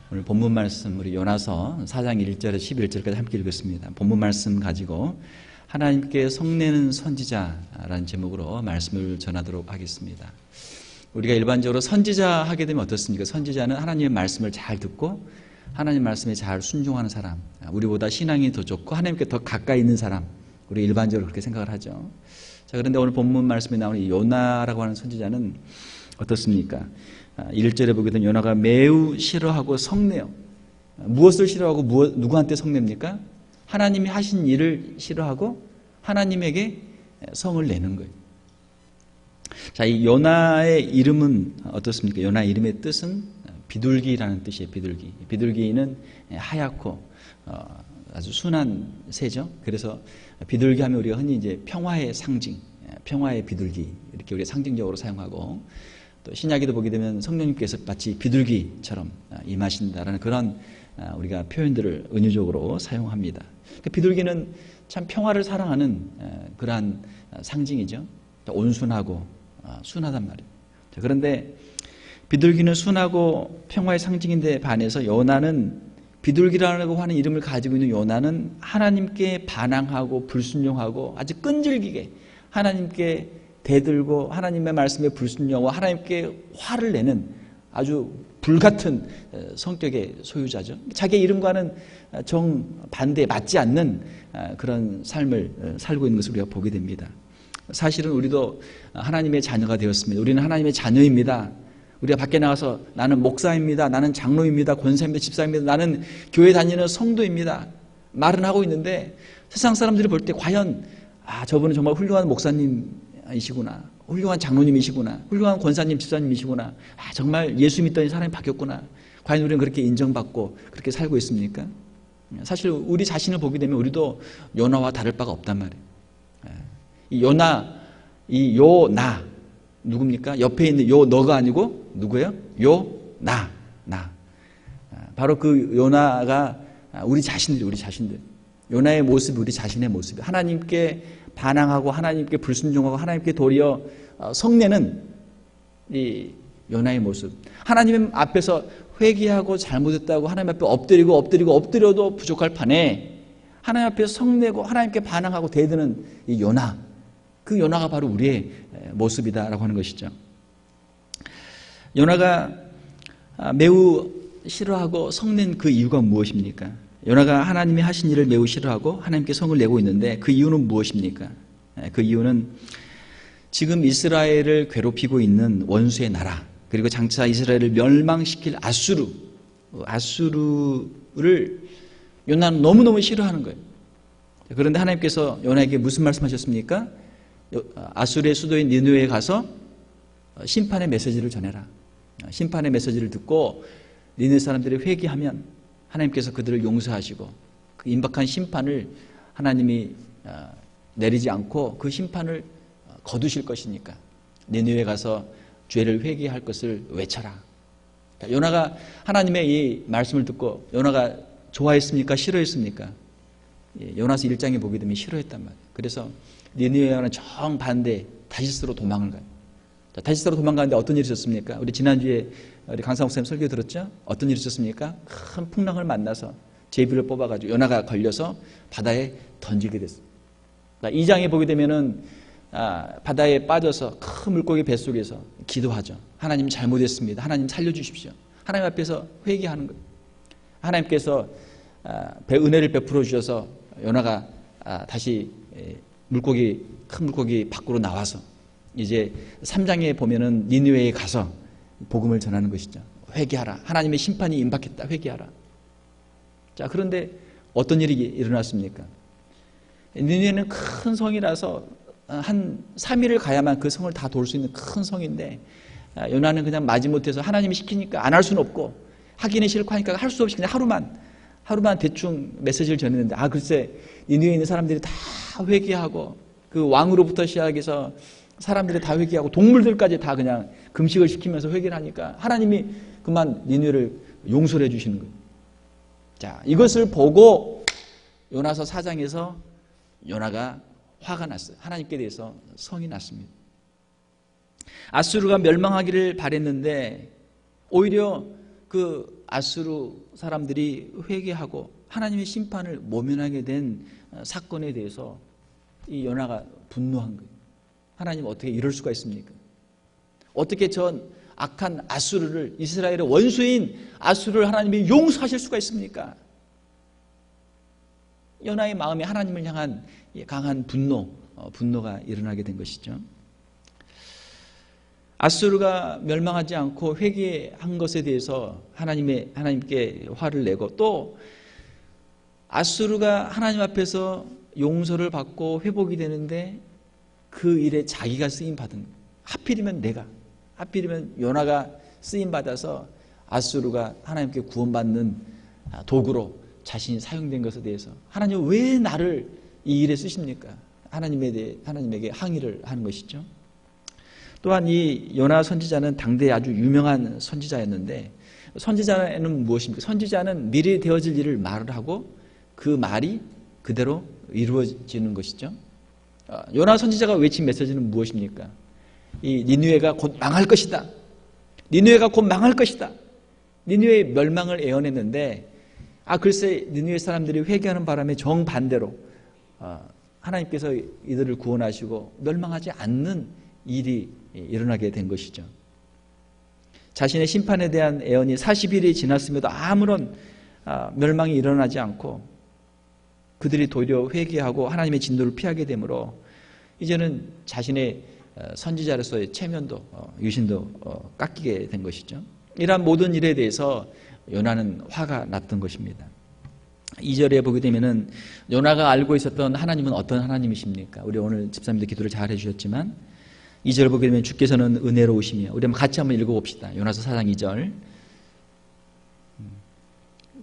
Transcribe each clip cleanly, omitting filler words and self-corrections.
오늘 본문 말씀 우리 요나서 4장 1절에서 11절까지 함께 읽었습니다. 본문 말씀 가지고 하나님께 성내는 선지자라는 제목으로 말씀을 전하도록 하겠습니다. 우리가 일반적으로 선지자 하게 되면 어떻습니까? 선지자는 하나님의 말씀을 잘 듣고 하나님 말씀에 잘 순종하는 사람, 우리보다 신앙이 더 좋고 하나님께 더 가까이 있는 사람, 우리 일반적으로 그렇게 생각을 하죠. 자, 그런데 오늘 본문 말씀에 나오는 이 요나라고 하는 선지자는 어떻습니까? 1절에 보게 되면 요나가 매우 싫어하고 성내요. 무엇을 싫어하고 누구한테 성냅니까? 하나님이 하신 일을 싫어하고 하나님에게 성을 내는 거예요. 자, 이 요나의 이름은 어떻습니까? 요나 이름의 뜻은 비둘기라는 뜻이에요. 비둘기. 비둘기는 하얗고 아주 순한 새죠. 그래서 비둘기 하면 우리가 흔히 이제 평화의 상징, 평화의 비둘기 이렇게 우리가 상징적으로 사용하고, 또 신약에도 보게 되면 성령님께서 마치 비둘기처럼 임하신다라는 그런 우리가 표현들을 은유적으로 사용합니다. 비둘기는 참 평화를 사랑하는 그러한 상징이죠. 온순하고 순하단 말이에요. 그런데 비둘기는 순하고 평화의 상징인데 반해서 요나는, 비둘기라고 하는 이름을 가지고 있는 요나는 하나님께 반항하고 불순종하고 아주 끈질기게 하나님께 대들고 하나님의 말씀에 불순종하고 하나님께 화를 내는 아주 불같은 성격의 소유자죠. 자기의 이름과는 정반대에 맞지 않는 그런 삶을 살고 있는 것을 우리가 보게 됩니다. 사실은 우리도 하나님의 자녀가 되었습니다. 우리는 하나님의 자녀입니다. 우리가 밖에 나가서 나는 목사입니다, 나는 장로입니다, 권사입니다, 집사입니다, 나는 교회 다니는 성도입니다 말은 하고 있는데, 세상 사람들이 볼 때 과연 저분은 정말 훌륭한 목사님이시구나, 훌륭한 장로님이시구나, 훌륭한 권사님, 집사님이시구나, 정말 예수 믿더니 사람이 바뀌었구나, 과연 우리는 그렇게 인정받고 그렇게 살고 있습니까? 사실 우리 자신을 보게 되면 우리도 요나와 다를 바가 없단 말이에요. 이 요나, 이 요나 누굽니까? 옆에 있는 요 너가 아니고 누구예요? 요 나. 바로 그 요나가 우리 자신들. 요나의 모습이 우리 자신의 모습이, 하나님께 반항하고 하나님께 불순종하고 하나님께 도리어 성내는 이 요나의 모습. 하나님 앞에서 회개하고 잘못했다고 하나님 앞에 엎드려도 부족할 판에 하나님 앞에 성내고 하나님께 반항하고 대드는 이 요나, 그 요나가 바로 우리의 모습이다라고 하는 것이죠. 요나가 매우 싫어하고 성낸 그 이유가 무엇입니까? 요나가 하나님이 하신 일을 매우 싫어하고 하나님께 성을 내고 있는데 그 이유는 무엇입니까? 그 이유는 지금 이스라엘을 괴롭히고 있는 원수의 나라, 그리고 장차 이스라엘을 멸망시킬 아수르를 요나는 너무너무 싫어하는 거예요. 그런데 하나님께서 요나에게 무슨 말씀하셨습니까? 아수르의 수도인 니느웨에 가서 심판의 메시지를 전해라. 심판의 메시지를 듣고 니느웨 사람들이 회개하면 하나님께서 그들을 용서하시고 그 임박한 심판을 하나님이 내리지 않고 그 심판을 거두실 것이니까 니느웨에 가서 죄를 회개할 것을 외쳐라. 요나가 하나님의 이 말씀을 듣고 요나가 좋아했습니까? 싫어했습니까? 요나서 1장에 보게 되면 싫어했단 말이에요. 그래서 니느웨와는 정반대 다시스로 도망을 가요. 다시스로 도망가는데 어떤 일이 있었습니까? 우리 지난주에 우리 강사 목사님 설교 들었죠? 어떤 일이 있었습니까? 큰 풍랑을 만나서 제비를 뽑아가지고 요나가 걸려서 바다에 던지게 됐어요. 2장에 보게 되면은 바다에 빠져서 큰 물고기 뱃속에서 기도하죠. 하나님 잘못했습니다. 하나님 살려주십시오. 하나님 앞에서 회개하는 거예요. 하나님께서 은혜를 베풀어 주셔서 요나가 다시 큰 물고기 밖으로 나와서 이제 3장에 보면은 니느웨에 가서 복음을 전하는 것이죠. 회개하라. 하나님의 심판이 임박했다. 회개하라. 자, 그런데 어떤 일이 일어났습니까? 니느웨는 큰 성이라서 한 3일을 가야만 그 성을 다 돌 수 있는 큰 성인데, 요나는 그냥 마지못해서 하나님이 시키니까 안 할 수는 없고 하기는 싫고 하니까 할 수 없이 그냥 하루만 대충 메시지를 전했는데, 글쎄 니느웨에 있는 사람들이 다 회개하고 그 왕으로부터 시작해서 사람들이 다 회개하고 동물들까지 다 그냥 금식을 시키면서 회개를 하니까 하나님이 그만 니느웨를 용서를 해주시는 거예요. 자, 이것을 보고 요나서 4장에서 요나가 화가 났어요. 하나님께 대해서 성이 났습니다. 아수르가 멸망하기를 바랬는데 오히려 그 아수르 사람들이 회개하고 하나님의 심판을 모면하게 된 사건에 대해서 이 요나가 분노한 거예요. 하나님 어떻게 이럴 수가 있습니까? 어떻게 전 악한 아수르를, 이스라엘의 원수인 아수르를 하나님이 용서하실 수가 있습니까? 요나의 마음에 하나님을 향한 강한 분노가 일어나게 된 것이죠. 아수르가 멸망하지 않고 회개한 것에 대해서 하나님께 화를 내고, 또 아수르가 하나님 앞에서 용서를 받고 회복이 되는데 그 일에 자기가 쓰임받은, 하필이면 요나가 쓰임받아서 아수르가 하나님께 구원받는 도구로 자신이 사용된 것에 대해서 하나님 왜 나를 이 일에 쓰십니까? 하나님에게 항의를 하는 것이죠. 또한 이 요나 선지자는 당대에 아주 유명한 선지자였는데, 선지자는 무엇입니까? 선지자는 미래 되어질 일을 말을 하고 그 말이 그대로 이루어지는 것이죠. 요나 선지자가 외친 메시지는 무엇입니까? 이 니느웨가 곧 망할 것이다. 니느웨가 곧 망할 것이다. 니느웨의 멸망을 예언했는데, 글쎄 니느웨 사람들이 회개하는 바람에 정반대로 하나님께서 이들을 구원하시고 멸망하지 않는 일이 일어나게 된 것이죠. 자신의 심판에 대한 예언이 40일이 지났음에도 아무런 멸망이 일어나지 않고 그들이 도리어 회개하고 하나님의 진노를 피하게 되므로 이제는 자신의 선지자로서의 체면도 유신도 깎이게 된 것이죠. 이러한 모든 일에 대해서 요나는 화가 났던 것입니다. 2절에 보게 되면은 요나가 알고 있었던 하나님은 어떤 하나님이십니까? 우리 오늘 집사님들 기도를 잘 해주셨지만 2절 보게 되면 주께서는 은혜로우시며, 우리 같이 한번 읽어봅시다. 요나서 4장 2절.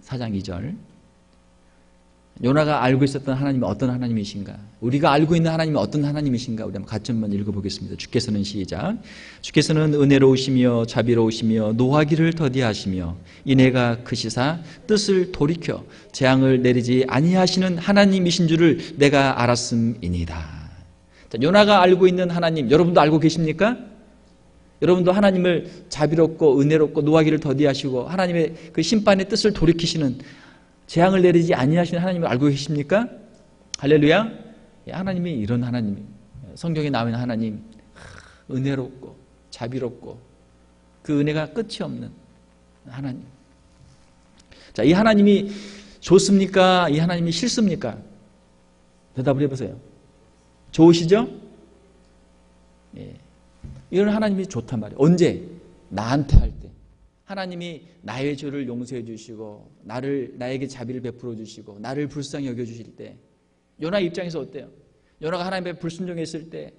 4장 2절. 요나가 알고 있었던 하나님이 어떤 하나님이신가? 우리가 알고 있는 하나님이 어떤 하나님이신가? 우리 한번 같이 한번 읽어보겠습니다. 주께서는 시작. 주께서는 은혜로우시며 자비로우시며 노하기를 더디하시며 인애가 크시사 뜻을 돌이켜 재앙을 내리지 아니하시는 하나님이신 줄을 내가 알았음이니이다. 자, 요나가 알고 있는 하나님, 여러분도 알고 계십니까? 여러분도 하나님을 자비롭고 은혜롭고 노하기를 더디하시고 하나님의 그 심판의 뜻을 돌이키시는, 재앙을 내리지 아니하시는 하나님을 알고 계십니까? 할렐루야. 하나님이 이런 하나님, 성경에 나오는 하나님, 은혜롭고 자비롭고 그 은혜가 끝이 없는 하나님. 자, 이 하나님이 좋습니까? 이 하나님이 싫습니까? 대답을 해보세요. 좋으시죠? 이런 하나님이 좋단 말이에요. 언제? 나한테 할 때. 하나님이 나의 죄를 용서해 주시고 나에게 자비를 베풀어 주시고 나를 불쌍히 여겨 주실 때, 요나 입장에서 어때요? 요나가 하나님 앞에 불순종했을 때,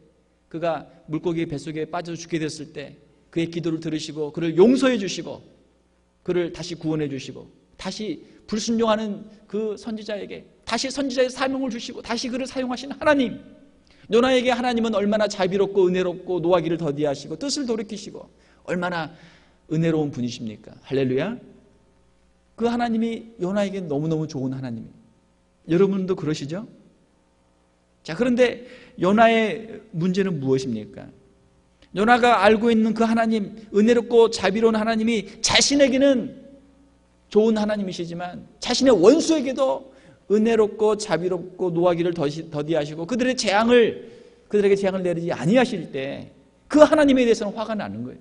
그가 물고기 뱃속에 빠져서 죽게 됐을 때 그의 기도를 들으시고 그를 용서해 주시고 그를 다시 구원해 주시고 다시 불순종하는 그 선지자에게 다시 선지자의 사명을 주시고 다시 그를 사용하신 하나님, 요나에게 하나님은 얼마나 자비롭고 은혜롭고 노하기를 더디하시고 뜻을 돌이키시고 얼마나 은혜로운 분이십니까? 할렐루야. 그 하나님이 요나에게 너무너무 좋은 하나님이에요. 여러분도 그러시죠? 자, 그런데 요나의 문제는 무엇입니까? 요나가 알고 있는 그 하나님, 은혜롭고 자비로운 하나님이 자신에게는 좋은 하나님이시지만 자신의 원수에게도 은혜롭고 자비롭고 노하기를 더디하시고 그들에게 재앙을 내리지 아니하실 때 그 하나님에 대해서는 화가 나는 거예요.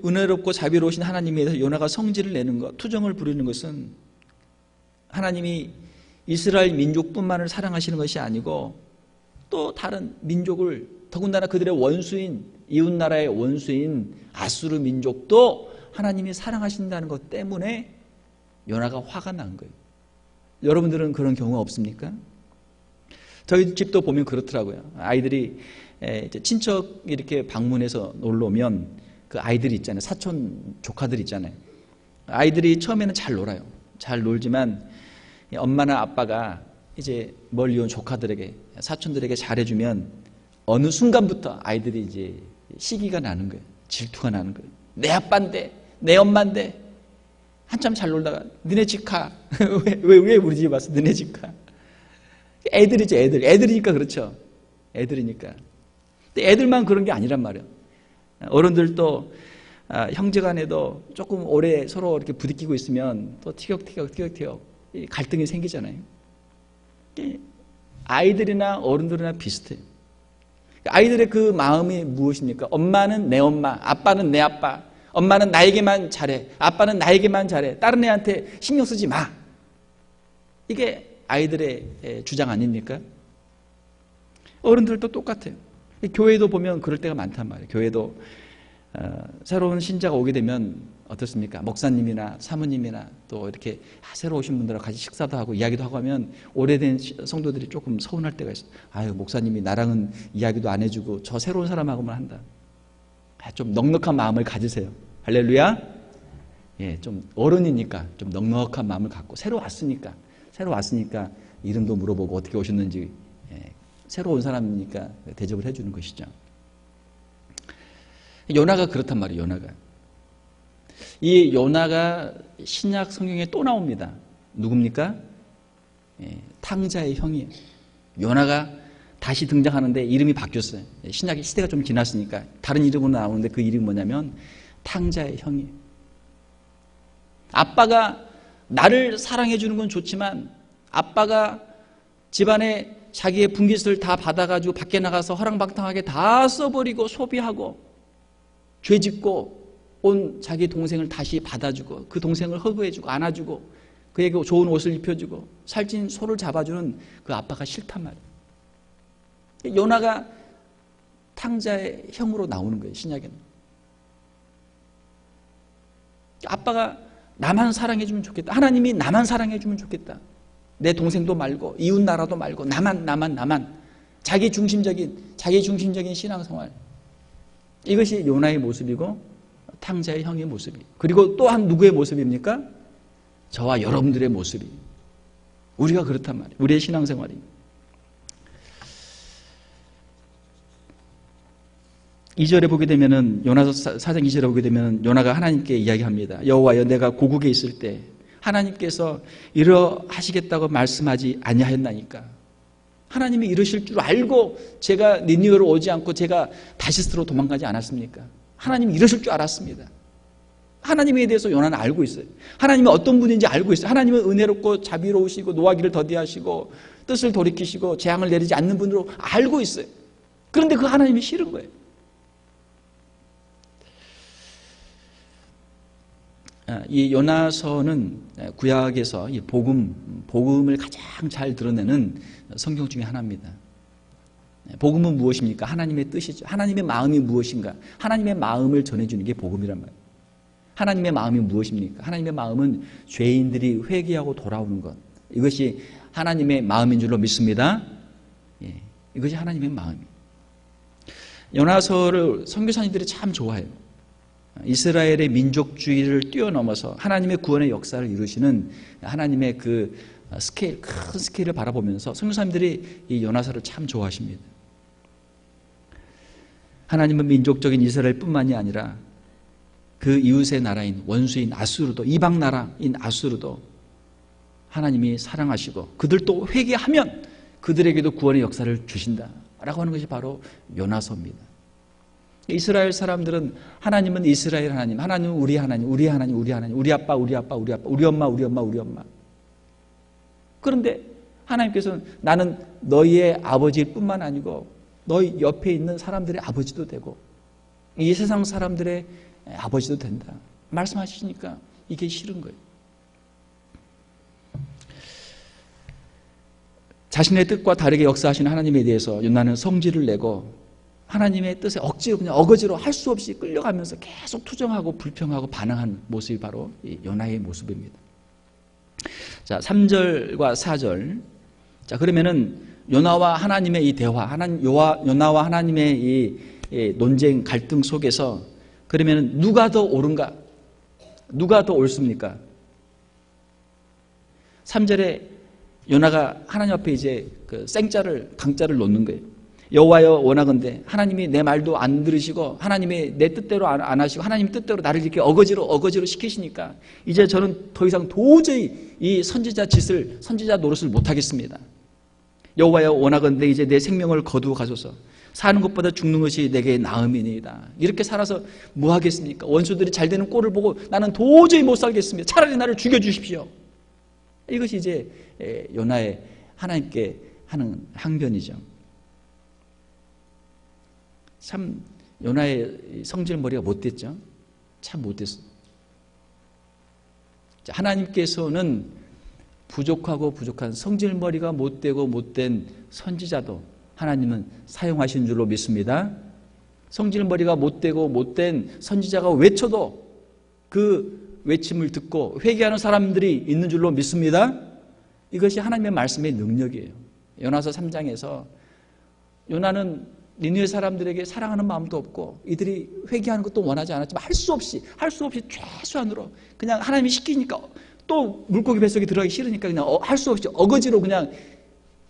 은혜롭고 자비로우신 하나님에 대해서 요나가 성질을 내는 것, 투정을 부리는 것은 하나님이 이스라엘 민족뿐만을 사랑하시는 것이 아니고 또 다른 민족을, 더군다나 그들의 원수인, 이웃나라의 원수인 아수르 민족도 하나님이 사랑하신다는 것 때문에 요나가 화가 난 거예요. 여러분들은 그런 경우가 없습니까? 저희 집도 보면 그렇더라고요. 아이들이 친척 이렇게 방문해서 놀러 오면 그 아이들이 있잖아요. 사촌 조카들 있잖아요. 아이들이 처음에는 잘 놀아요. 잘 놀지만 엄마나 아빠가 이제 멀리 온 조카들에게, 사촌들에게 잘해주면 어느 순간부터 아이들이 이제 시기가 나는 거예요. 질투가 나는 거예요. 내 아빠인데, 내 엄마인데 한참 잘 놀다가 너네 집 가. 왜 우리 집에 왔어? 너네 집 가. 애들이죠, 애들이니까 그렇죠. 애들이니까. 근데 애들만 그런 게 아니란 말이에요. 어른들도 형제간에도 조금 오래 서로 이렇게 부딪히고 있으면 또 티격태격 갈등이 생기잖아요. 아이들이나 어른들이나 비슷해요. 아이들의 그 마음이 무엇입니까? 엄마는 내 엄마, 아빠는 내 아빠. 엄마는 나에게만 잘해, 아빠는 나에게만 잘해, 다른 애한테 신경 쓰지 마. 이게 아이들의 주장 아닙니까? 어른들도 똑같아요. 교회도 보면 그럴 때가 많단 말이에요. 교회도 새로운 신자가 오게 되면 어떻습니까? 목사님이나 사모님이나 또 이렇게 새로 오신 분들하고 같이 식사도 하고 이야기도 하고 하면 오래된 성도들이 조금 서운할 때가 있어요. 아유, 목사님이 나랑은 이야기도 안 해주고 저 새로운 사람하고만 한다. 좀 넉넉한 마음을 가지세요. 할렐루야. 예, 좀 어른이니까 좀 넉넉한 마음을 갖고 새로 왔으니까 이름도 물어보고 어떻게 오셨는지, 새로 온 사람이니까 대접을 해주는 것이죠. 요나가 그렇단 말이에요. 요나가. 이 요나가 신약 성경에 또 나옵니다. 누굽니까? 탕자의 형이에요. 요나가 다시 등장하는데 이름이 바뀌었어요. 신약의 시대가 좀 지났으니까 다른 이름으로 나오는데 그 이름이 뭐냐면 탕자의 형이에요. 아빠가 나를 사랑해 주는 건 좋지만 아빠가 집안에 자기의 분깃을 다 받아가지고 밖에 나가서 허랑방탕하게 다 써버리고 소비하고 죄짓고 온 자기 동생을 다시 받아주고 그 동생을 허그해주고 안아주고 그에게 좋은 옷을 입혀주고 살찐 소를 잡아주는 그 아빠가 싫단 말이에요. 요나가 탕자의 형으로 나오는 거예요. 신약에는. 아빠가 나만 사랑해주면 좋겠다. 하나님이 나만 사랑해주면 좋겠다. 내 동생도 말고 이웃 나라도 말고 나만 자기 중심적인 신앙생활. 이것이 요나의 모습이고 탕자의 형의 모습이에요. 그리고 또한 누구의 모습입니까? 저와 여러분들의 모습이. 우리가 그렇단 말이에요. 우리의 신앙생활이. 2절에 보게 되면은 요나서 4장 2절에 보게 되면 요나가 하나님께 이야기합니다. 여호와여, 내가 고국에 있을 때 하나님께서 이러하시겠다고 말씀하지 아니하였나이까. 하나님이 이러실 줄 알고 제가 니느웨로 오지 않고 제가 다시스로 도망가지 않았습니까? 하나님이 이러실 줄 알았습니다. 하나님에 대해서 요나는 알고 있어요. 하나님이 어떤 분인지 알고 있어요. 하나님은 은혜롭고 자비로우시고 노하기를 더디하시고 뜻을 돌이키시고 재앙을 내리지 않는 분으로 알고 있어요. 그런데 그 하나님이 싫은 거예요. 이 요나서는 구약에서 이 복음을 가장 잘 드러내는 성경 중에 하나입니다. 복음은 무엇입니까? 하나님의 뜻이죠. 하나님의 마음이 무엇인가? 하나님의 마음을 전해주는 게 복음이란 말이에요. 하나님의 마음이 무엇입니까? 하나님의 마음은 죄인들이 회개하고 돌아오는 것. 이것이 하나님의 마음인 줄로 믿습니다. 이것이 하나님의 마음이에요. 요나서를 선교사님들이 참 좋아해요. 이스라엘의 민족주의를 뛰어넘어서 하나님의 구원의 역사를 이루시는 하나님의 그 스케일, 큰 스케일을 바라보면서 선교사님들이 이 요나서를 참 좋아하십니다. 하나님은 민족적인 이스라엘뿐만이 아니라 그 이웃의 나라인 원수인 아수르도, 이방 나라인 아수르도 하나님이 사랑하시고 그들도 회개하면 그들에게도 구원의 역사를 주신다라고 하는 것이 바로 요나서입니다. 이스라엘 사람들은 하나님은 이스라엘 하나님, 하나님은 우리 하나님, 우리 하나님, 우리 하나님, 우리 아빠, 우리 아빠, 우리 아빠, 우리 엄마, 우리 엄마, 우리 엄마. 그런데 하나님께서는 나는 너희의 아버지일 뿐만 아니고 너희 옆에 있는 사람들의 아버지도 되고 이 세상 사람들의 아버지도 된다 말씀하시니까 이게 싫은 거예요. 자신의 뜻과 다르게 역사하시는 하나님에 대해서 요나는 성질을 내고 하나님의 뜻에 억지로 그냥 어거지로 할 수 없이 끌려가면서 계속 투정하고 불평하고 반항한 모습이 바로 이 요나의 모습입니다. 자, 3절과 4절. 자, 그러면은 요나와 하나님의 이 대화, 요나와 하나님의 이 논쟁 갈등 속에서 그러면은 누가 더 옳은가? 누가 더 옳습니까? 3절에 요나가 하나님 앞에 이제 그 강자를 놓는 거예요. 여호와여, 원하건대 하나님이 내 말도 안 들으시고 하나님이 내 뜻대로 안 하시고 하나님 뜻대로 나를 이렇게 어거지로 시키시니까 이제 저는 더 이상 도저히 이 선지자 노릇을 못하겠습니다. 여호와여, 원하건대 이제 내 생명을 거두어 가소서. 사는 것보다 죽는 것이 내게 나음이니이다. 이렇게 살아서 뭐 하겠습니까? 원수들이 잘 되는 꼴을 보고 나는 도저히 못 살겠습니다. 차라리 나를 죽여주십시오. 이것이 이제 요나의 하나님께 하는 항변이죠. 참 요나의 성질머리가 못됐죠. 참 못됐어. 하나님께서는 부족하고 부족한 성질머리가 못되고 못된 선지자도 하나님은 사용하시는 줄로 믿습니다. 성질머리가 못되고 못된 선지자가 외쳐도 그 외침을 듣고 회개하는 사람들이 있는 줄로 믿습니다. 이것이 하나님의 말씀의 능력이에요. 요나서 3장에서 요나는 니느웨 사람들에게 사랑하는 마음도 없고 이들이 회개하는 것도 원하지 않았지만 할 수 없이 최소한으로 그냥 하나님이 시키니까 또 물고기 뱃속에 들어가기 싫으니까 그냥 할 수 없이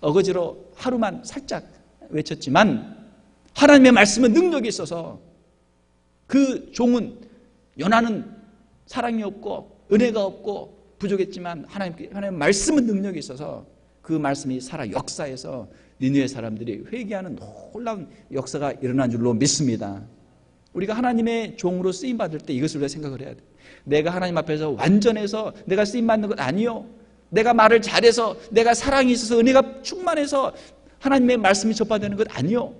어거지로 하루만 살짝 외쳤지만 하나님의 말씀은 능력이 있어서 그 종은 요나는 사랑이 없고 은혜가 없고 부족했지만 하나님의 말씀은 능력이 있어서 그 말씀이 살아 역사해서 니느웨 사람들이 회개하는 놀라운 역사가 일어난 줄로 믿습니다. 우리가 하나님의 종으로 쓰임받을 때 이것을 우리가 생각을 해야 돼. 내가 하나님 앞에서 완전해서 내가 쓰임받는 것 아니요. 내가 말을 잘해서 내가 사랑이 있어서 은혜가 충만해서 하나님의 말씀이 전파되는 것 아니요.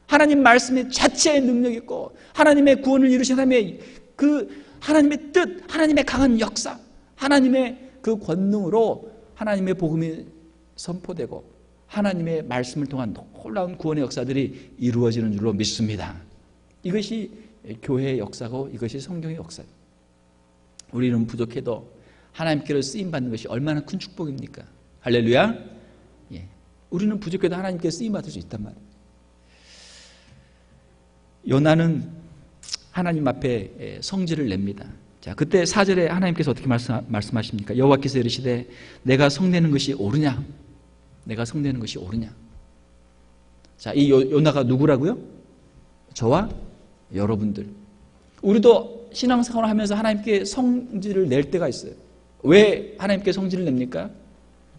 하나님 말씀의 자체의 능력이 있고 하나님의 구원을 이루신 하나님의 뜻, 하나님의 강한 역사, 하나님의 그 권능으로 하나님의 복음이 선포되고 하나님의 말씀을 통한 놀라운 구원의 역사들이 이루어지는 줄로 믿습니다. 이것이 교회의 역사고 이것이 성경의 역사예요. 우리는 부족해도 하나님께로 쓰임받는 것이 얼마나 큰 축복입니까? 할렐루야. 예. 우리는 부족해도 하나님께 쓰임받을 수 있단 말이에요. 요나는 하나님 앞에 성질을 냅니다. 자, 그때 4절에 하나님께서 어떻게 말씀하십니까? 여호와께서 이르시되 내가 성내는 것이 옳으냐? 내가 성내는 것이 옳으냐? 자, 이 요나가 누구라고요? 저와 여러분들. 우리도 신앙생활을 하면서 하나님께 성질을 낼 때가 있어요. 왜 하나님께 성질을 냅니까?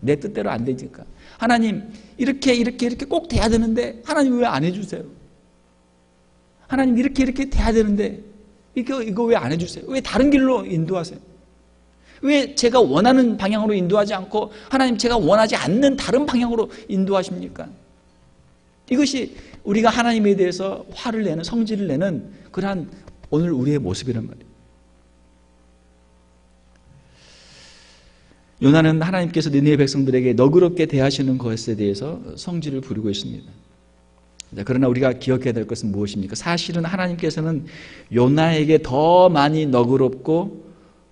내 뜻대로 안 되니까. 하나님 이렇게 꼭 돼야 되는데 하나님 왜 안 해주세요? 하나님 이렇게 돼야 되는데 이거 왜 안 해주세요? 왜 다른 길로 인도하세요? 왜 제가 원하는 방향으로 인도하지 않고 하나님 제가 원하지 않는 다른 방향으로 인도하십니까? 이것이 우리가 하나님에 대해서 화를 내는 성질을 내는 그러한 오늘 우리의 모습이란 말이에요. 요나는 하나님께서 니느웨 백성들에게 너그럽게 대하시는 것에 대해서 성질을 부리고 있습니다. 그러나 우리가 기억해야 될 것은 무엇입니까? 사실은 하나님께서는 요나에게 더 많이 너그럽고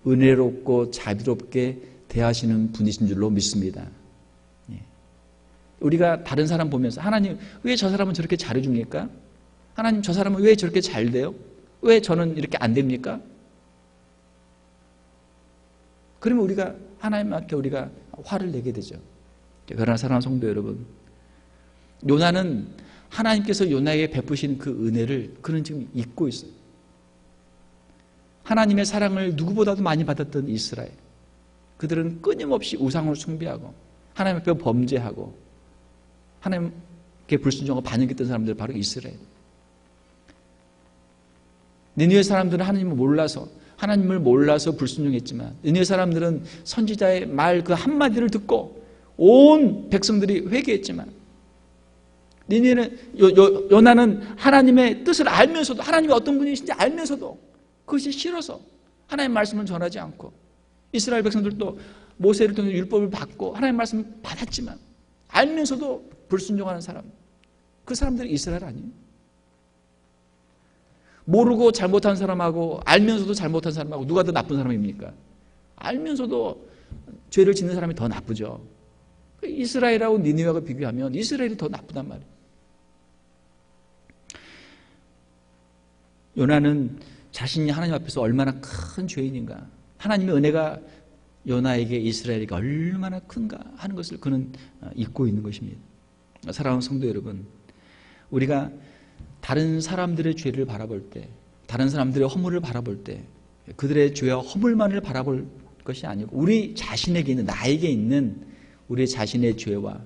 은혜롭고 자비롭게 대하시는 분이신 줄로 믿습니다. 우리가 다른 사람 보면서 하나님 왜 저 사람은 저렇게 잘해줍니까? 하나님 저 사람은 왜 저렇게 잘 돼요? 왜 저는 이렇게 안 됩니까? 그러면 우리가 하나님한테 우리가 화를 내게 되죠. 그러나 사랑하는 성도 여러분, 요나는 하나님께서 요나에게 베푸신 그 은혜를 그는 지금 잊고 있어요. 하나님의 사랑을 누구보다도 많이 받았던 이스라엘, 그들은 끊임없이 우상을 숭배하고 하나님 앞에 범죄하고 하나님께 불순종하고 반역했던 사람들 바로 이스라엘. 니느웨 사람들은 하나님을 몰라서 불순종했지만 니느웨 사람들은 선지자의 말 그 한마디를 듣고 온 백성들이 회개했지만 요나는 하나님의 뜻을 알면서도 하나님이 어떤 분이신지 알면서도 그것이 싫어서 하나님의 말씀을 전하지 않고 이스라엘 백성들도 모세를 통해 율법을 받고 하나님의 말씀을 받았지만 알면서도 불순종하는 사람, 그 사람들이 이스라엘 아니에요? 모르고 잘못한 사람하고 알면서도 잘못한 사람하고 누가 더 나쁜 사람입니까? 알면서도 죄를 짓는 사람이 더 나쁘죠. 이스라엘하고 니느웨하고 비교하면 이스라엘이 더 나쁘단 말이에요. 요나는 자신이 하나님 앞에서 얼마나 큰 죄인인가, 하나님의 은혜가 요나에게 이스라엘에게 얼마나 큰가 하는 것을 그는 잊고 있는 것입니다. 사랑하는 성도 여러분, 우리가 다른 사람들의 죄를 바라볼 때, 다른 사람들의 허물을 바라볼 때 그들의 죄와 허물만을 바라볼 것이 아니고 우리 자신에게 있는, 나에게 있는 우리 자신의 죄와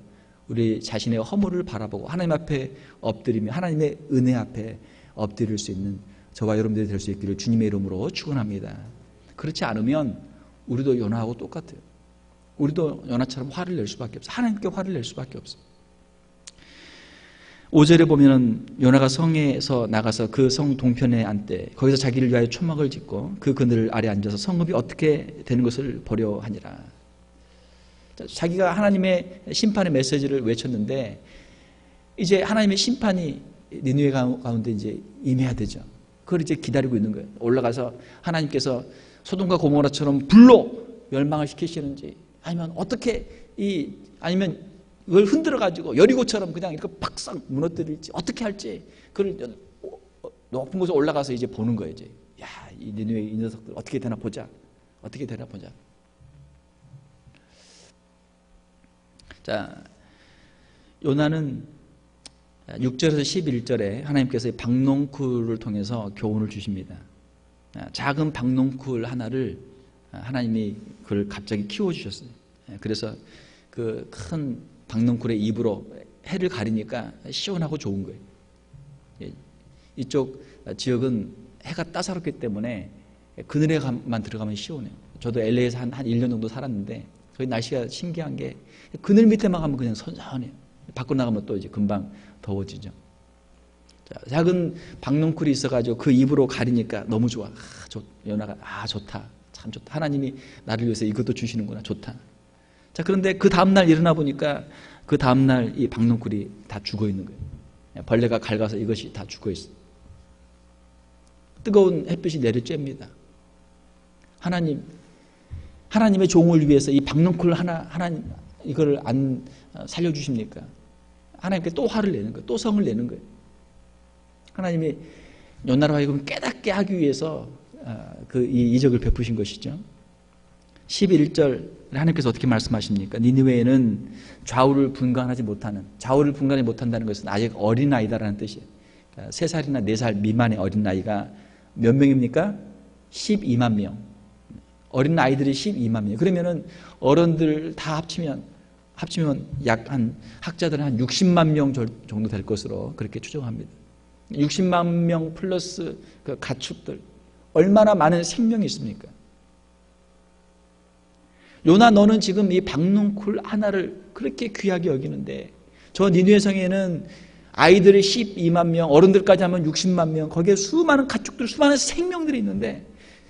우리 자신의 허물을 바라보고 하나님 앞에 엎드리며 하나님의 은혜 앞에 엎드릴 수 있는 저와 여러분들이 될 수 있기를 주님의 이름으로 축원합니다. 그렇지 않으면 우리도 요나하고 똑같아요. 우리도 요나처럼 화를 낼 수밖에 없어요. 하나님께 화를 낼 수밖에 없어요. 5절에 보면 요나가 성에서 나가서 그 성 동편에 앉되 거기서 자기를 위하여 초막을 짓고 그 그늘 아래 앉아서 성읍이 어떻게 되는 것을 보려 하니라. 자기가 하나님의 심판의 메시지를 외쳤는데 이제 하나님의 심판이 니느웨 가운데 이제 임해야 되죠. 그걸 이제 기다리고 있는 거예요. 올라가서 하나님께서 소돔과 고모라처럼 불로 멸망을 시키시는지 아니면 어떻게 아니면 이걸 흔들어 가지고 여리고처럼 그냥 이렇게 팍싹 무너뜨릴지 어떻게 할지 그걸 높은 곳에 올라가서 이제 보는 거예요. 이제 야, 이 니느웨 이 녀석들 어떻게 되나 보자. 어떻게 되나 보자. 자, 요나는 6절에서 11절에 하나님께서 박농쿨을 통해서 교훈을 주십니다. 작은 박농쿨 하나를 하나님이 그걸 갑자기 키워주셨어요. 그래서 그 큰 박농쿨의 입으로 해를 가리니까 시원하고 좋은 거예요. 이쪽 지역은 해가 따사롭기 때문에 그늘에만 들어가면 시원해요. 저도 LA에서 한 1년 정도 살았는데 거기 날씨가 신기한 게 그늘 밑에만 가면 그냥 선선해요. 밖으로 나가면 또 이제 금방 더워지죠. 자, 작은 박농쿨이 있어가지고 그 입으로 가리니까 너무 좋아. 요나가 좋다. 참 좋다. 하나님이 나를 위해서 이것도 주시는구나. 좋다. 자, 그런데 그 다음날 일어나 보니까 그 다음날 이 박농쿨이 다 죽어 있는 거예요. 벌레가 갉아서 이것이 다 죽어 있어요. 뜨거운 햇빛이 내려쬐입니다. 하나님의 종을 위해서 이 박농쿨 하나님 이거를 안 살려주십니까? 하나님께 또 화를 내는 거예요. 또 성을 내는 거예요. 하나님이 요나로 하여금 깨닫게 하기 위해서 이 이적을 베푸신 것이죠. 11절 하나님께서 어떻게 말씀하십니까? 니느웨에는 좌우를 분간하지 못한다는 것은 아직 어린아이다라는 뜻이에요. 3살이나 4살 미만의 어린아이가 몇 명입니까? 12만 명. 어린아이들이 12만 명. 그러면은 어른들 다 합치면 약 한 학자들은 한 60만 명 정도 될 것으로 그렇게 추정합니다. 60만 명 플러스 그 가축들 얼마나 많은 생명이 있습니까? 요나 너는 지금 이 박농쿨 하나를 그렇게 귀하게 여기는데 저 니느웨 성에는 아이들이 12만 명, 어른들까지 하면 60만 명, 거기에 수많은 가축들, 수많은 생명들이 있는데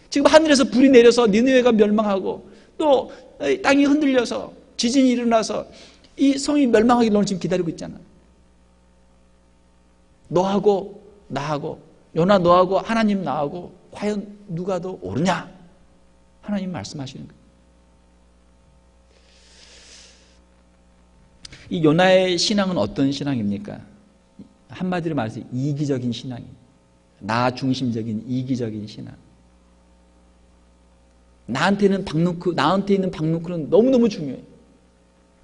지금 하늘에서 불이 내려서 니느웨가 멸망하고 또 땅이 흔들려서 지진이 일어나서 이 성이 멸망하기를 너는 지금 기다리고 있잖아. 너하고 나하고 요나 너하고 하나님 나하고 과연 누가 더 옳으냐? 하나님 말씀하시는 거예요. 이 요나의 신앙은 어떤 신앙입니까? 한마디로 말해서 이기적인 신앙이에요. 나 중심적인 이기적인 신앙. 나한테 있는 박농쿨은 너무너무 중요해요.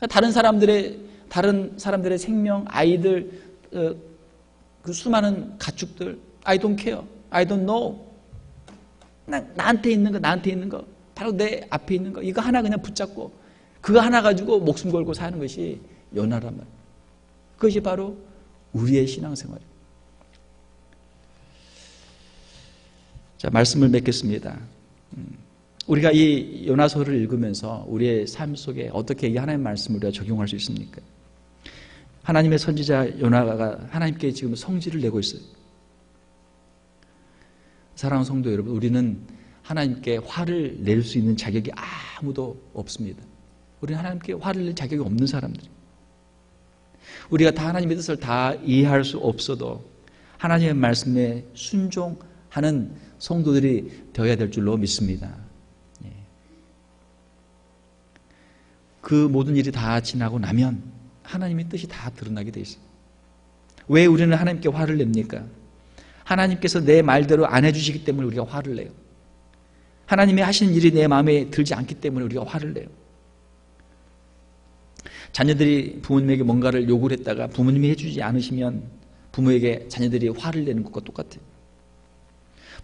다른 사람들의 생명, 아이들, 그 수많은 가축들, I don't care, I don't know. 나한테 있는 거, 바로 내 앞에 있는 거, 이거 하나 그냥 붙잡고, 그거 하나 가지고 목숨 걸고 사는 것이 요나란 말이에요. 그것이 바로 우리의 신앙생활이에요. 자, 말씀을 맺겠습니다. 우리가 이 요나서를 읽으면서 우리의 삶 속에 어떻게 이 하나님의 말씀을 우리가 적용할 수 있습니까? 하나님의 선지자 요나가 하나님께 지금 성질을 내고 있어요. 사랑하는 성도 여러분, 우리는 하나님께 화를 낼 수 있는 자격이 아무도 없습니다. 우리는 하나님께 화를 낼 자격이 없는 사람들이에요. 우리가 다 하나님의 뜻을 다 이해할 수 없어도 하나님의 말씀에 순종하는 성도들이 되어야 될 줄로 믿습니다. 그 모든 일이 다 지나고 나면 하나님의 뜻이 다 드러나게 돼 있어요. 왜 우리는 하나님께 화를 냅니까? 하나님께서 내 말대로 안 해주시기 때문에 우리가 화를 내요. 하나님이 하시는 일이 내 마음에 들지 않기 때문에 우리가 화를 내요. 자녀들이 부모님에게 뭔가를 요구를 했다가 부모님이 해주지 않으시면 부모에게 자녀들이 화를 내는 것과 똑같아요.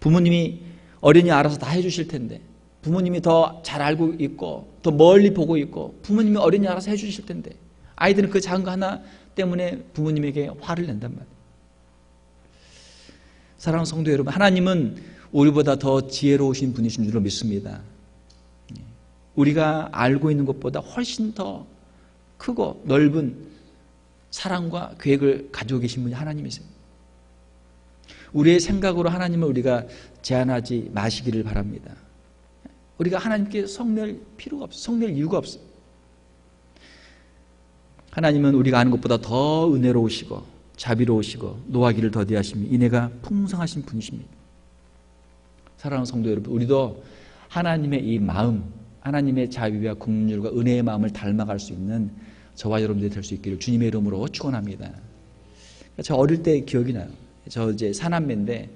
부모님이 어른이 알아서 다 해주실 텐데 부모님이 더 잘 알고 있고 더 멀리 보고 있고 부모님이 어린이 알아서 해주실 텐데 아이들은 그 작은 거 하나 때문에 부모님에게 화를 낸단 말이에요. 사랑하는 성도 여러분, 하나님은 우리보다 더 지혜로우신 분이신 줄로 믿습니다. 우리가 알고 있는 것보다 훨씬 더 크고 넓은 사랑과 계획을 가지고 계신 분이 하나님이세요. 우리의 생각으로 하나님을 우리가 제한하지 마시기를 바랍니다. 우리가 하나님께 성낼 필요가 없어요. 성낼 이유가 없어요. 하나님은 우리가 아는 것보다 더 은혜로우시고 자비로우시고 노하기를 더디하시며 인애가 풍성하신 분이십니다. 사랑하는 성도 여러분, 우리도 하나님의 이 마음, 하나님의 자비와 긍휼과 은혜의 마음을 닮아갈 수 있는 저와 여러분들이 될 수 있기를 주님의 이름으로 축원합니다. 저 어릴 때 기억이 나요. 저 이제 사남매인데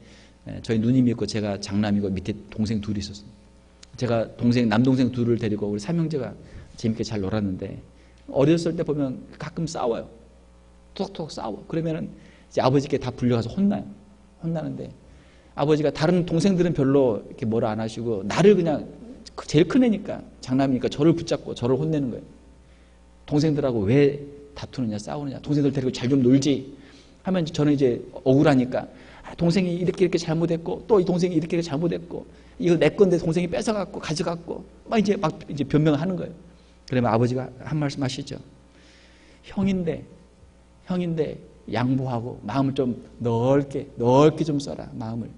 저희 누님이 있고 제가 장남이고 밑에 동생 둘이 있었어요. 제가 남동생 둘을 데리고 우리 삼형제가 재밌게 잘 놀았는데 어렸을 때 보면 가끔 싸워요. 툭툭 싸워. 그러면은 이제 아버지께 다 불려가서 혼나요. 혼나는데 아버지가 다른 동생들은 별로 이렇게 뭐라 안 하시고 나를 그냥 제일 큰 애니까 장남이니까 저를 붙잡고 저를 혼내는 거예요. 동생들하고 왜 다투느냐 싸우느냐 동생들 데리고 잘 좀 놀지 하면 저는 이제 억울하니까 동생이 이렇게 잘못했고 또 이 동생이 이렇게 잘못했고 이거 내 건데 동생이 뺏어갖고 가져갔고 막 이제 변명을 하는 거예요. 그러면 아버지가 한 말씀 하시죠. 형인데 양보하고 마음을 좀 넓게 좀 써라. 마음을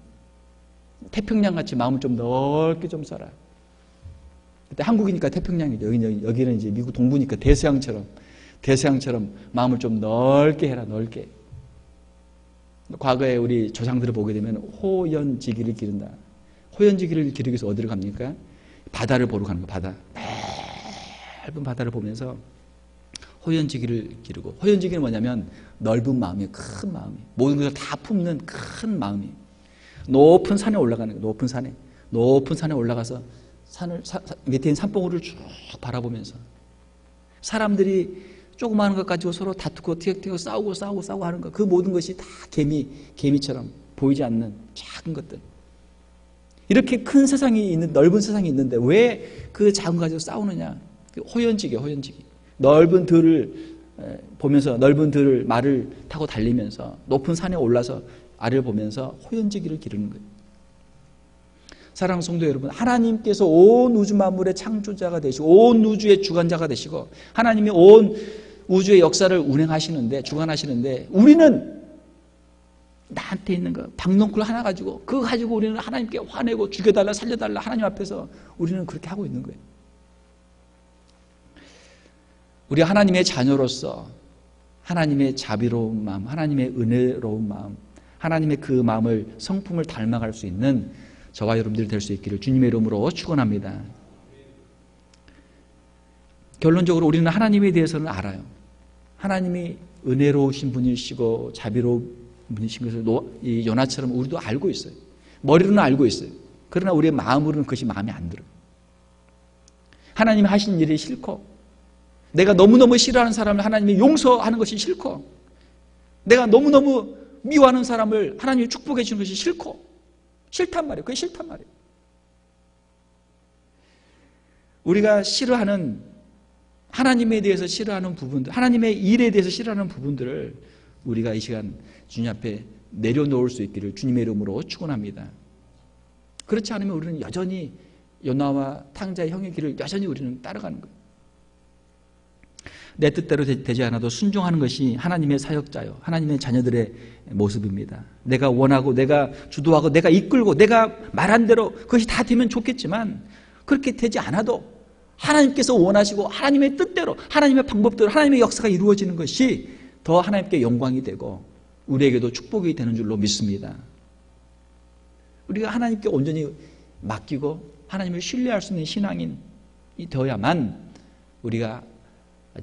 태평양같이 마음을 좀 넓게 좀 써라. 그때 한국이니까 태평양이죠. 여기는 이제 미국 동부니까 대서양처럼 마음을 좀 넓게 해라. 넓게. 과거에 우리 조상들을 보게 되면 호연지기를 기른다. 호연지기를 기르기 위해서 어디를 갑니까? 바다를 보러 가는 거예요. 바다. 넓은 바다를 보면서 호연지기를 기르고, 호연지기는 뭐냐면 넓은 마음이에요. 큰 마음이. 모든 것을 다 품는 큰 마음이. 높은 산에 올라가는 거예요. 높은 산에 올라가서 밑에 있는 산봉우리를 쭉 바라보면서 사람들이 조그마한 것 가지고 서로 다투고 티격태격 싸우고 하는 것, 그 모든 것이 다 개미처럼 보이지 않는 작은 것들. 이렇게 큰 세상이 있는, 넓은 세상이 있는데 왜 그 작은 거 가지고 싸우느냐. 호연지기예요. 넓은 들을 보면서, 넓은 들을 말을 타고 달리면서 높은 산에 올라서 아래를 보면서 호연지기를 기르는 거예요. 사랑하는 성도 여러분, 하나님께서 온 우주 만물의 창조자가 되시고 온 우주의 주관자가 되시고 하나님이 온 우주의 역사를 운행하시는데, 주관하시는데 우리는 나한테 있는 거 박넝쿨 하나 가지고 그거 가지고 우리는 하나님께 화내고 죽여달라 살려달라 하나님 앞에서 우리는 그렇게 하고 있는 거예요. 우리 하나님의 자녀로서 하나님의 자비로운 마음, 하나님의 은혜로운 마음, 하나님의 그 마음을 성품을 닮아갈 수 있는 저와 여러분들이 될 수 있기를 주님의 이름으로 축원합니다. 결론적으로 우리는 하나님에 대해서는 알아요. 하나님이 은혜로우신 분이시고 자비로운 분이신 것을 이 요나처럼 우리도 알고 있어요. 머리로는 알고 있어요. 그러나 우리의 마음으로는 그것이 마음에 안 들어요. 하나님이 하신 일이 싫고, 내가 너무너무 싫어하는 사람을 하나님이 용서하는 것이 싫고, 내가 너무너무 미워하는 사람을 하나님이 축복해 주는 것이 싫단 말이에요. 그게 싫단 말이에요. 우리가 싫어하는, 하나님에 대해서 싫어하는 부분들, 하나님의 일에 대해서 싫어하는 부분들을 우리가 이 시간 주님 앞에 내려놓을 수 있기를 주님의 이름으로 축원합니다. 그렇지 않으면 우리는 여전히 요나와 탕자의 형의 길을 여전히 우리는 따라가는 거예요. 내 뜻대로 되지 않아도 순종하는 것이 하나님의 사역자요, 하나님의 자녀들의 모습입니다. 내가 원하고 내가 주도하고 내가 이끌고 내가 말한 대로 그것이 다 되면 좋겠지만 그렇게 되지 않아도 하나님께서 원하시고 하나님의 뜻대로 하나님의 방법대로 하나님의 역사가 이루어지는 것이 더 하나님께 영광이 되고 우리에게도 축복이 되는 줄로 믿습니다. 우리가 하나님께 온전히 맡기고 하나님을 신뢰할 수 있는 신앙인이 되어야만 우리가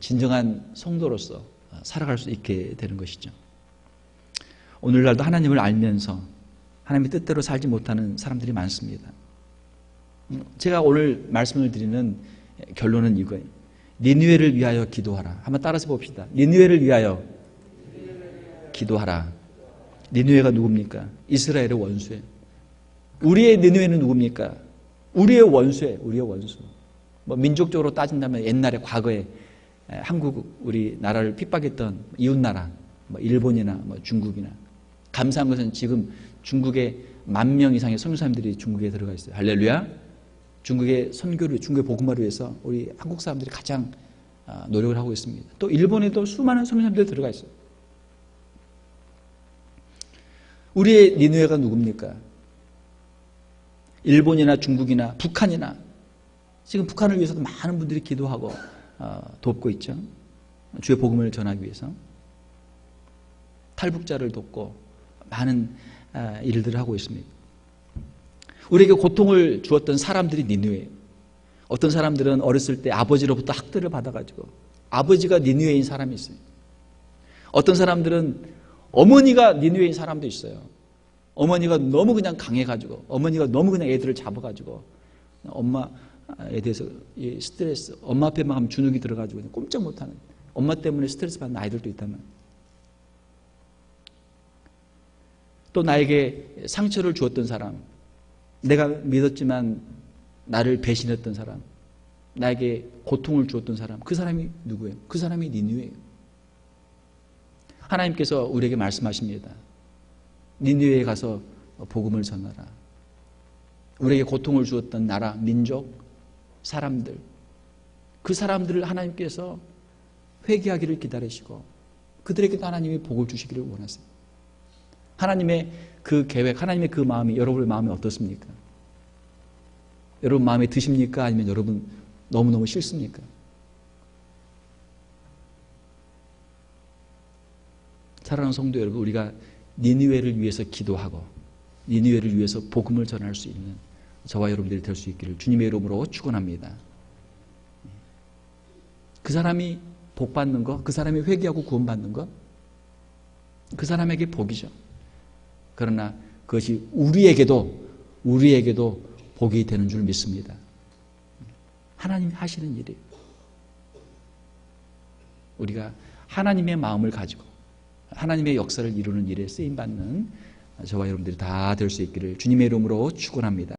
진정한 성도로서 살아갈 수 있게 되는 것이죠. 오늘날도 하나님을 알면서 하나님의 뜻대로 살지 못하는 사람들이 많습니다. 제가 오늘 말씀을 드리는 결론은 이거예요. 니느웨를 위하여 기도하라. 한번 따라서 봅시다. 니느웨를 위하여 기도하라. 니느웨가 누굽니까? 이스라엘의 원수예요. 우리의 니느웨는 누굽니까? 우리의 원수예요. 우리의 원수. 뭐 민족적으로 따진다면 옛날에 과거에 한국 우리 나라를 핍박했던 이웃나라 뭐 일본이나 뭐 중국이나 감사한 것은 지금 중국에 10,000명 이상의 선교사님들이 중국에 들어가 있어요. 할렐루야. 중국의 선교를 중국의 복음화를 위해서 우리 한국 사람들이 가장 노력을 하고 있습니다. 또 일본에도 수많은 선교사님들이 들어가 있어요. 우리의 니느웨가 누굽니까? 일본이나 중국이나 북한이나 지금 북한을 위해서도 많은 분들이 기도하고 돕고 있죠. 주의 복음을 전하기 위해서 탈북자를 돕고 많은 일들을 하고 있습니다. 우리에게 고통을 주었던 사람들이 니느웨예요. 어떤 사람들은 어렸을 때 아버지로부터 학대를 받아가지고 아버지가 니느웨인 사람이 있어요. 어떤 사람들은 어머니가 니느웨인 사람도 있어요. 어머니가 너무 그냥 강해가지고 어머니가 너무 그냥 애들을 잡아가지고 엄마에 대해서 스트레스, 엄마 앞에만 하면 주눅이 들어가지고 그냥 꼼짝 못하는, 엄마 때문에 스트레스 받는 아이들도 있다면, 또 나에게 상처를 주었던 사람, 내가 믿었지만 나를 배신했던 사람, 나에게 고통을 주었던 사람, 그 사람이 누구예요? 그 사람이 니느웨예요. 하나님께서 우리에게 말씀하십니다. 니느웨에 가서 복음을 전하라. 우리에게 고통을 주었던 나라, 민족, 사람들, 그 사람들을 하나님께서 회개하기를 기다리시고 그들에게도 하나님이 복을 주시기를 원하세요. 하나님의 그 계획, 하나님의 그 마음이 여러분의 마음이 어떻습니까? 여러분 마음에 드십니까? 아니면 여러분 너무너무 싫습니까? 사랑하는 성도 여러분, 우리가 니느웨를 위해서 기도하고 니느웨를 위해서 복음을 전할 수 있는 저와 여러분들이 될 수 있기를 주님의 이름으로 축원합니다. 그 사람이 복 받는 거, 그 사람이 회개하고 구원받는 거, 그 사람에게 복이죠. 그러나 그것이 우리에게도 복이 되는 줄 믿습니다. 하나님이 하시는 일이에요. 우리가 하나님의 마음을 가지고 하나님의 역사를 이루는 일에 쓰임받는 저와 여러분들이 다 될 수 있기를 주님의 이름으로 축원합니다.